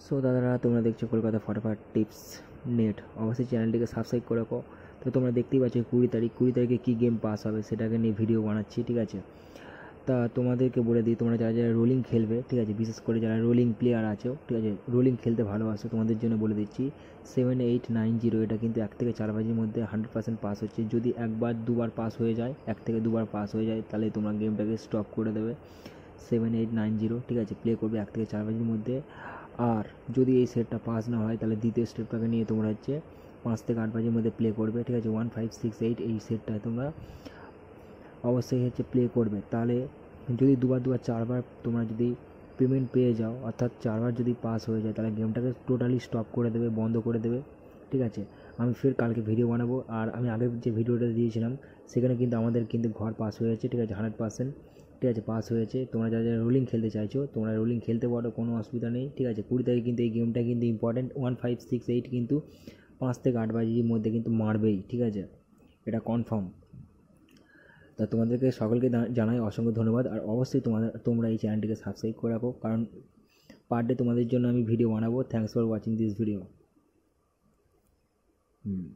So দাদারা, তোমরা দেখছো কলকাতা ফটাফট টিপস নেট। অবশ্যই চ্যানেলটিকে সাবস্ক্রাইব করে রাখো। তো তোমরা দেখতেই পাচ্ছ 20 তারিখে কী গেম পাস হবে সেটাকে নিয়ে ভিডিও বানাচ্ছি, ঠিক আছে। তা তোমাদেরকে বলে দিই, তোমরা যারা যারা রোলিং খেলবে, ঠিক আছে, বিশেষ করে যারা রোলিং প্লেয়ার আছো, ঠিক আছে, রোলিং খেলতে ভালোবাসো, তোমাদের জন্য বলে দিচ্ছি 7890। এটা কিন্তু 1 থেকে 4 বাজির মধ্যে 100% পাস হচ্ছে। যদি একবার দুবার পাস হয়ে যায়, 1 থেকে 2বার পাস হয়ে যায়, তাহলে তোমরা গেমটাকে স্টপ করে দেবে। 7890, ঠিক আছে, প্লে করবে 1 থেকে 4 বাজির মধ্যে। আর যদি এই সেটটা পাস না হয়, তাহলে দ্বিতীয় স্টেপটাকে নিয়ে তোমরা হচ্ছে 5 থেকে 8 বাজির মধ্যে প্লে করবে, ঠিক আছে। 1568 এই সেটটা তোমরা অবশ্যই হচ্ছে প্লে করবে। তাহলে যদি দুবার 4বার তোমরা যদি পেমেন্ট পেয়ে যাও, অর্থাৎ 4বার যদি পাস হয়ে যায়, তাহলে গেমটাকে টোটালি স্টপ করে দেবে, বন্ধ করে দেবে, ঠিক আছে। আমি ফের কালকে ভিডিও বানাবো। আর আমি আগের যে ভিডিওটা দিয়েছিলাম সেখানে কিন্তু আমাদের কিন্তু ঘর পাস হয়েছে, ঠিক আছে, 100%, ঠিক আছে, পাস হয়েছে। তোমরা যারা যারা রোলিং খেলতে চাইছো, তোমরা রোলিং খেলতে পারো, কোনো অসুবিধা নেই, ঠিক আছে। 20 তারিখ কিন্তু এই গেমটা কিন্তু ইম্পর্টেন্ট। 1568 কিন্তু 5 থেকে 8 বাজির মধ্যে কিন্তু মারবেই, ঠিক আছে, এটা কনফার্ম। তা তোমাদেরকে সকলকে জানাই অসংখ্য ধন্যবাদ। আর অবশ্যই তোমরা এই চ্যানেলটিকে সাবস্ক্রাইব করে রাখো, কারণ পার ডে তোমাদের জন্য আমি ভিডিও বানাবো। Thanks for watching this video.